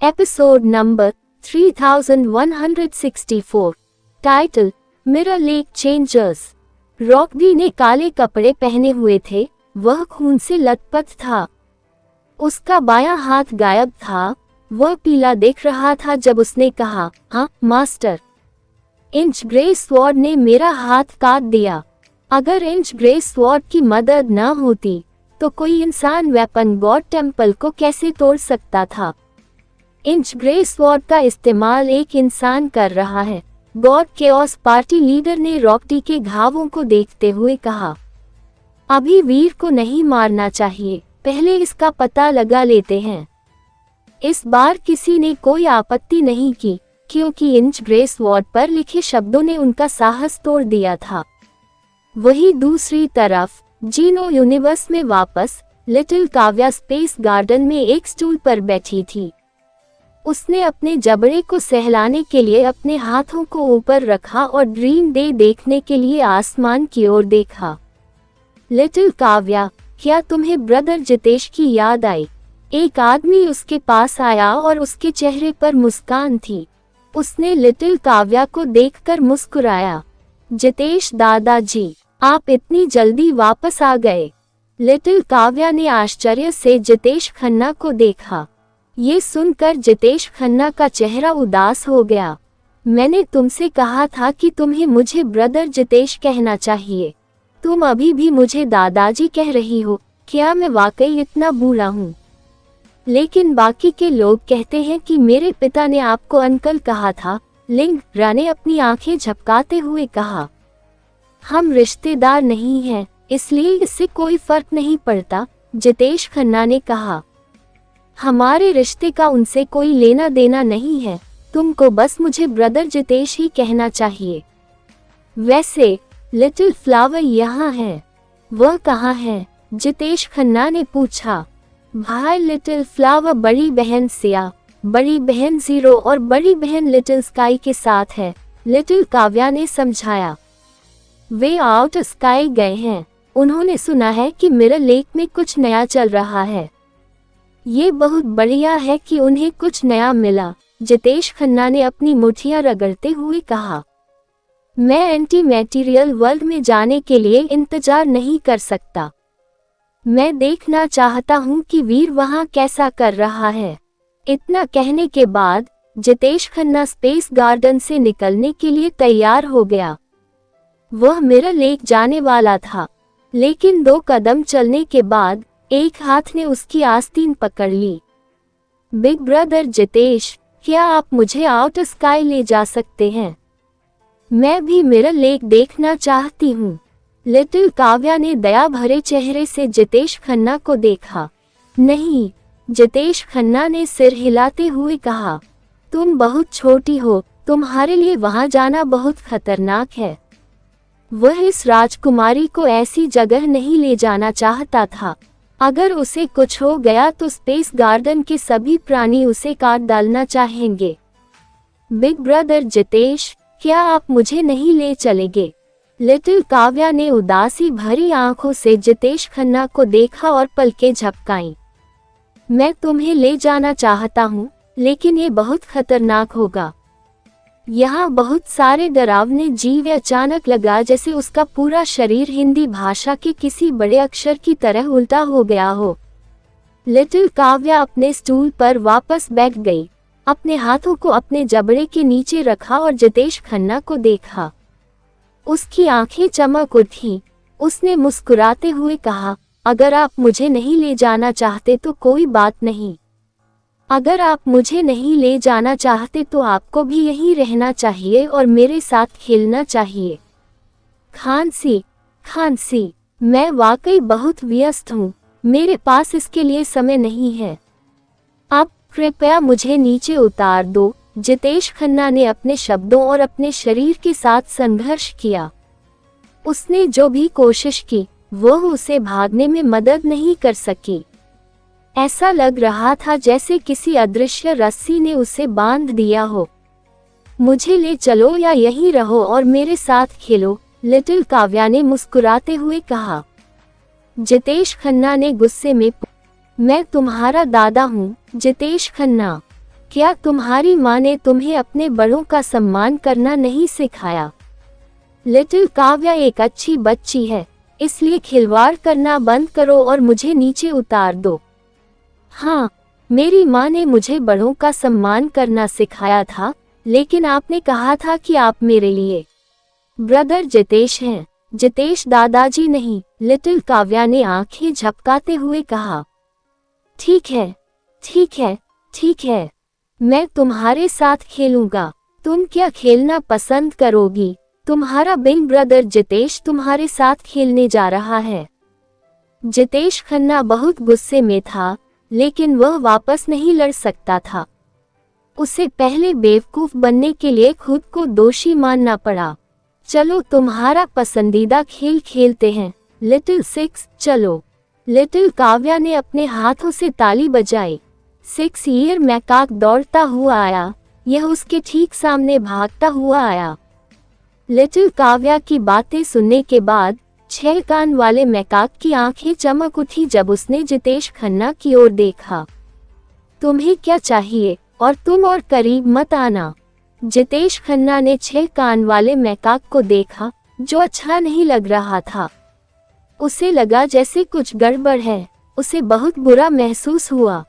Episode number 3164। Title mirror lake changers. रॉकडी ने काले कपड़े पहने हुए थे। वह खून से लथपथ था। उसका बायां हाथ गायब था। वह पीला देख रहा था जब उसने कहा, हाँ मास्टर। इंच ग्रे स्वॉर्ड ने मेरा हाथ काट दिया। अगर इंच ग्रे स्वॉर्ड की मदद न होती तो कोई इंसान वेपन गॉड टेम्पल को कैसे तोड़ सकता था। इंच ग्रे स्वॉर्ड का इस्तेमाल एक इंसान कर रहा है। गॉड केओस पार्टी लीडर ने रॉकडी के घावों को देखते हुए कहा, अभी वीर को नहीं मारना चाहिए, पहले इसका पता लगा लेते हैं। इस बार किसी ने कोई आपत्ति नहीं की, क्योंकि इंच ग्रे स्वॉर्ड पर लिखे शब्दों ने उनका साहस तोड़ दिया था। वहीं दूसरी तरफ जीनो यूनिवर्स में वापस लिटिल काव्या स्पेस गार्डन में एक स्टूल पर बैठी थी। उसने अपने जबड़े को सहलाने के लिए अपने हाथों को ऊपर रखा और ड्रीम डे देखने के लिए आसमान की ओर देखा। लिटिल काव्या, क्या तुम्हें ब्रदर जितेश की याद आई? एक आदमी उसके पास आया और उसके चेहरे पर मुस्कान थी। उसने लिटिल काव्या को देखकर मुस्कुराया। जितेश दादाजी, आप इतनी जल्दी वापस आ गए। लिटिल काव्या ने आश्चर्य से जितेश खन्ना को देखा। ये सुनकर जितेश खन्ना का चेहरा उदास हो गया। मैंने तुमसे कहा था कि तुम्हें मुझे ब्रदर जितेश कहना चाहिए। तुम अभी भी मुझे दादाजी कह रही हो। क्या मैं वाकई इतना बुरा हूँ? लेकिन बाकी के लोग कहते हैं कि मेरे पिता ने आपको अंकल कहा था। लिंगरा ने अपनी आंखें झपकाते हुए कहा, हम रिश्तेदार नहीं हैं, इसलिए इससे कोई फर्क नहीं पड़ता। जितेश खन्ना ने कहा, हमारे रिश्ते का उनसे कोई लेना देना नहीं है। तुमको बस मुझे ब्रदर जितेश ही कहना चाहिए। वैसे लिटिल फ्लावर यहाँ है। वह कहाँ है? जितेश खन्ना ने पूछा। भाई लिटिल फ्लावर बड़ी बहन सिया, बड़ी बहन जीरो और बड़ी बहन लिटिल स्काई के साथ है, लिटिल काव्या ने समझाया। वे आउट स्काई गए हैं। उन्होंने सुना है कि मिरर लेक में कुछ नया चल रहा है। ये बहुत बढ़िया है कि उन्हें कुछ नया मिला। जितेश खन्ना ने अपनी मुठ्ठियां रगड़ते हुए कहा, मैं एंटी मैटीरियल वर्ल्ड में जाने के लिए इंतजार नहीं कर सकता। मैं देखना चाहता हूँ कि वीर वहाँ कैसा कर रहा है। इतना कहने के बाद जितेश खन्ना स्पेस गार्डन से निकलने के लिए तैयार हो गया। वह मिरर लेक जाने वाला था, लेकिन 2 कदम चलने के बाद एक हाथ ने उसकी आस्तीन पकड़ ली। बिग ब्रदर जितेश, क्या आप मुझे आउट स्काई ले जा सकते हैं? मैं भी मिरर लेक देखना चाहती हूँ। लिटिल काव्या ने दया भरे चेहरे से जितेश खन्ना को देखा। नहीं, जितेश खन्ना ने सिर हिलाते हुए कहा, तुम बहुत छोटी हो, तुम्हारे लिए वहां जाना बहुत खतरनाक है। वह इस राजकुमारी को ऐसी जगह नहीं ले जाना चाहता था। अगर उसे कुछ हो गया तो स्पेस गार्डन के सभी प्राणी उसे काट डालना चाहेंगे। बिग ब्रदर जितेश, क्या आप मुझे नहीं ले चलेंगे? लिटिल काव्या ने उदासी भरी आंखों से जितेश खन्ना को देखा और पलकें झपकाईं। मैं तुम्हें ले जाना चाहता हूँ, लेकिन ये बहुत खतरनाक होगा। यहाँ बहुत सारे डरावने जीव। अचानक लगा जैसे उसका पूरा शरीर हिंदी भाषा के किसी बड़े अक्षर की तरह उल्टा हो गया हो। लिटिल काव्या अपने स्टूल पर वापस बैठ गई, अपने हाथों को अपने जबड़े के नीचे रखा और जितेश खन्ना को देखा। उसकी आंखें चमक उठी। उसने मुस्कुराते हुए कहा, अगर आप मुझे नहीं ले जाना चाहते तो कोई बात नहीं। अगर आप मुझे नहीं ले जाना चाहते तो आपको भी यहीं रहना चाहिए और मेरे साथ खेलना चाहिए। खांसी, मैं वाकई बहुत व्यस्त हूँ, मेरे पास इसके लिए समय नहीं है। आप कृपया मुझे नीचे उतार दो। जितेश खन्ना ने अपने शब्दों और अपने शरीर के साथ संघर्ष किया। उसने जो भी कोशिश की, वह उसे भागने में मदद नहीं कर सकी। ऐसा लग रहा था जैसे किसी अदृश्य रस्सी ने उसे बांध दिया हो। मुझे ले चलो या यहीं रहो और मेरे साथ खेलो, लिटिल काव्या ने मुस्कुराते हुए कहा। जितेश खन्ना ने गुस्से में, मैं तुम्हारा दादा हूँ जितेश खन्ना। क्या तुम्हारी माँ ने तुम्हें अपने बड़ों का सम्मान करना नहीं सिखाया? लिटिल काव्या एक अच्छी बच्ची है, इसलिए खिलवाड़ करना बंद करो और मुझे नीचे उतार दो। हाँ, मेरी माँ ने मुझे बड़ों का सम्मान करना सिखाया था, लेकिन आपने कहा था कि आप मेरे लिए ब्रदर जितेश हैं। जितेश दादाजी नहीं, लिटिल काव्या ने आंखें झपकाते हुए कहा। ठीक है, ठीक है, ठीक है, मैं तुम्हारे साथ खेलूंगा। तुम क्या खेलना पसंद करोगी? तुम्हारा बिग ब्रदर जितेश तुम्हारे साथ खेलने जा रहा है। जितेश खन्ना बहुत गुस्से में था, लेकिन वह वापस नहीं लड़ सकता था। उसे पहले बेवकूफ बनने के लिए खुद को दोषी मानना पड़ा। चलो तुम्हारा पसंदीदा खेल खेलते हैं, लिटिल सिक्स, चलो। लिटिल काव्या ने अपने हाथों से ताली बजाई। 6 ईयर मैकाक दौड़ता हुआ आया, यह उसके ठीक सामने भागता हुआ आया। लिटिल काव्या की बातें सुनने के बाद 6 कान वाले मैकाक की आंखें चमक उठी जब उसने जितेश खन्ना की ओर देखा। तुम्हें क्या चाहिए? और तुम और करीब मत आना। जितेश खन्ना ने 6 कान वाले मैकाक को देखा, जो अच्छा नहीं लग रहा था। उसे लगा जैसे कुछ गड़बड़ है। उसे बहुत बुरा महसूस हुआ।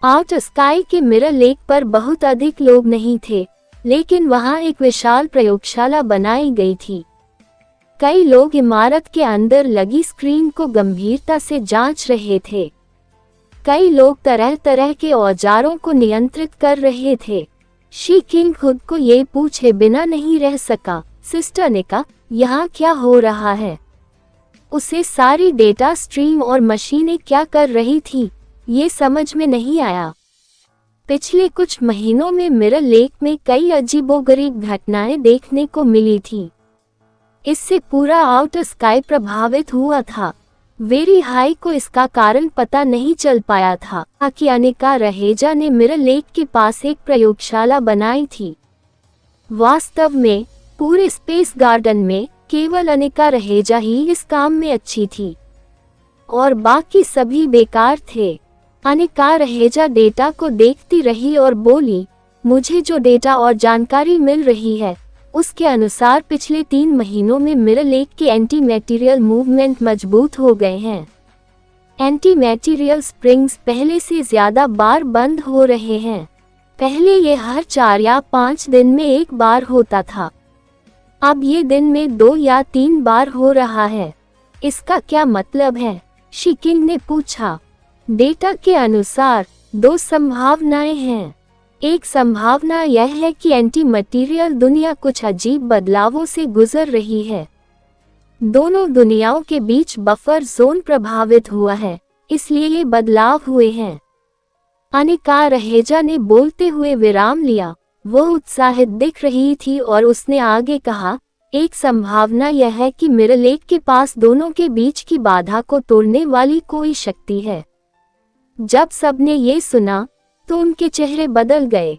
आउट स्काई के मिरर लेक पर बहुत अधिक लोग नहीं थे, लेकिन वहां एक विशाल प्रयोगशाला बनाई गई थी। कई लोग इमारत के अंदर लगी स्क्रीन को गंभीरता से जांच रहे थे। कई लोग तरह तरह के औजारों को नियंत्रित कर रहे थे। शी किंग खुद को ये पूछे बिना नहीं रह सका, सिस्टर ने कहा, यहाँ क्या हो रहा है? उसे सारी डेटा स्ट्रीम और मशीनें क्या कर रही थी, ये समझ में नहीं आया। पिछले कुछ महीनों में मिरर लेक में कई अजीबोगरीब घटनाएं देखने को मिली थी। इससे पूरा आउट स्काई प्रभावित हुआ था। वेरी हाई को इसका कारण पता नहीं चल पाया था कि अनिका रहेजा ने मिरर लेक के पास एक प्रयोगशाला बनाई थी। वास्तव में पूरे स्पेस गार्डन में केवल अनिका रहेजा ही इस काम में अच्छी थी और बाकी सभी बेकार थे। अनिका रहेजा डेटा को देखती रही और बोली, मुझे जो डेटा और जानकारी मिल रही है उसके अनुसार पिछले 3 महीनों में मिरर लेक के एंटी मैटीरियल मूवमेंट मजबूत हो गए हैं। एंटी मैटीरियल स्प्रिंग्स पहले से ज्यादा बार बंद हो रहे हैं। पहले ये हर 4 या 5 दिन में एक बार होता था, अब ये दिन में 2 या 3 बार हो रहा है। इसका क्या मतलब है? शी किंग ने पूछा। डेटा के अनुसार 2 संभावनाएं हैं। एक संभावना यह है कि एंटी मटीरियल दुनिया कुछ अजीब बदलावों से गुजर रही है। दोनों दुनियाओं के बीच बफर जोन प्रभावित हुआ है, इसलिए ये बदलाव हुए हैं। अनिका रहेजा ने बोलते हुए विराम लिया। वो उत्साहित दिख रही थी और उसने आगे कहा, एक संभावना यह है कि मिरर लेक के पास दोनों के बीच की बाधा को तोड़ने वाली कोई शक्ति है। जब सबने ये सुना तो उनके चेहरे बदल गए।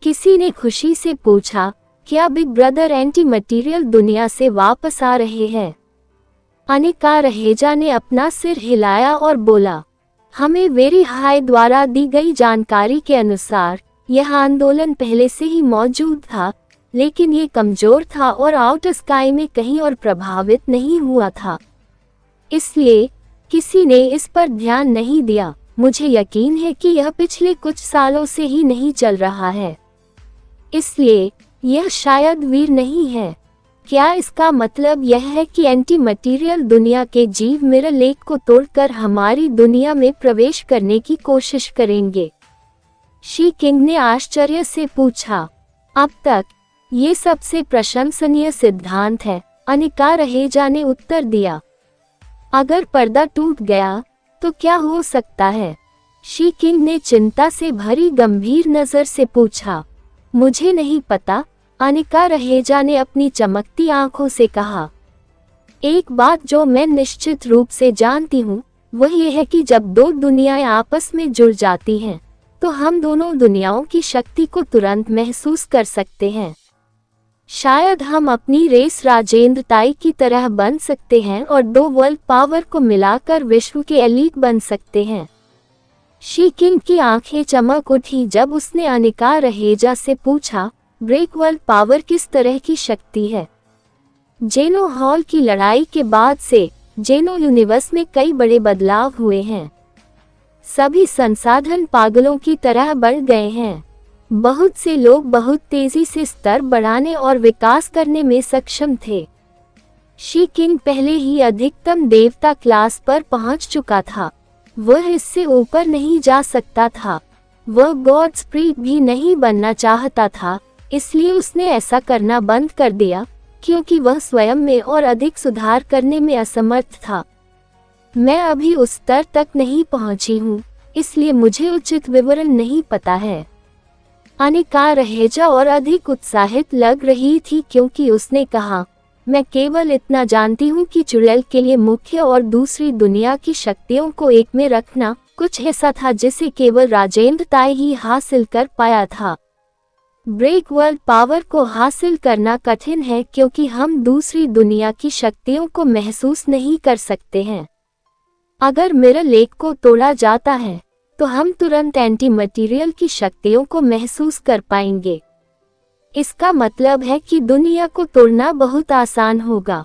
किसी ने खुशी से पूछा, क्या बिग ब्रदर एंटी मटीरियल दुनिया से वापस आ रहे हैं? अनिका रहेजा ने अपना सिर हिलाया और बोला, हमें वेरी हाई द्वारा दी गई जानकारी के अनुसार यह आंदोलन पहले से ही मौजूद था, लेकिन ये कमजोर था और आउट स्काई में कहीं और प्रभावित नहीं हुआ था। इसलिए किसी ने इस पर ध्यान नहीं दिया। मुझे यकीन है कि यह पिछले कुछ सालों से ही नहीं चल रहा है, इसलिए यह शायद वीर नहीं है। क्या इसका मतलब यह है कि एंटी मटीरियल दुनिया के जीव मिरर लेक को तोड़कर हमारी दुनिया में प्रवेश करने की कोशिश करेंगे? शी किंग ने आश्चर्य से पूछा। अब तक ये सबसे प्रशंसनीय सिद्धांत है, अनिका रहेजा ने उत्तर दिया। अगर पर्दा टूट गया तो क्या हो सकता है? शी किंग ने चिंता से भरी गंभीर नजर से पूछा। मुझे नहीं पता, अनिका रहेजा ने अपनी चमकती आंखों से कहा। एक बात जो मैं निश्चित रूप से जानती हूँ वह यह है कि जब 2 दुनियाएं आपस में जुड़ जाती हैं तो हम दोनों दुनियाओं की शक्ति को तुरंत महसूस कर सकते हैं। शायद हम अपनी रेस राजेंद्रताई की तरह बन सकते हैं और 2 वर्ल्ड पावर को मिलाकर विश्व के एलीट बन सकते हैं। शी-किंग की आंखें चमक उठी जब उसने अनिका रहेजा से पूछा, ब्रेक वर्ल्ड पावर किस तरह की शक्ति है? जेनो हॉल की लड़ाई के बाद से जेनो यूनिवर्स में कई बड़े बदलाव हुए हैं। सभी संसाधन पागलों की तरह बढ़ गए हैं। बहुत से लोग बहुत तेजी से स्तर बढ़ाने और विकास करने में सक्षम थे। शी-किंग पहले ही अधिकतम देवता क्लास पर पहुंच चुका था। वह इससे ऊपर नहीं जा सकता था। वह गॉड स्प्रीट भी नहीं बनना चाहता था, इसलिए उसने ऐसा करना बंद कर दिया क्योंकि वह स्वयं में और अधिक सुधार करने में असमर्थ था। मैं अभी उस स्तर तक नहीं पहुंची हूँ, इसलिए मुझे उचित विवरण नहीं पता है। अनिका रहेजा और अधिक उत्साहित लग रही थी क्योंकि उसने कहा, मैं केवल इतना जानती हूँ कि चुड़ैल के लिए मुख्य और दूसरी दुनिया की शक्तियों को एक में रखना कुछ ऐसा था जिसे केवल राजेंद्र ताई ही हासिल कर पाया था। ब्रेक वर्ल्ड पावर को हासिल करना कठिन है क्योंकि हम दूसरी दुनिया की शक्तियों को महसूस नहीं कर सकते हैं। अगर मिरर लेक को तोड़ा जाता है तो हम तुरंत एंटी मटेरियल की शक्तियों को महसूस कर पाएंगे। इसका मतलब है कि दुनिया को तोड़ना बहुत आसान होगा।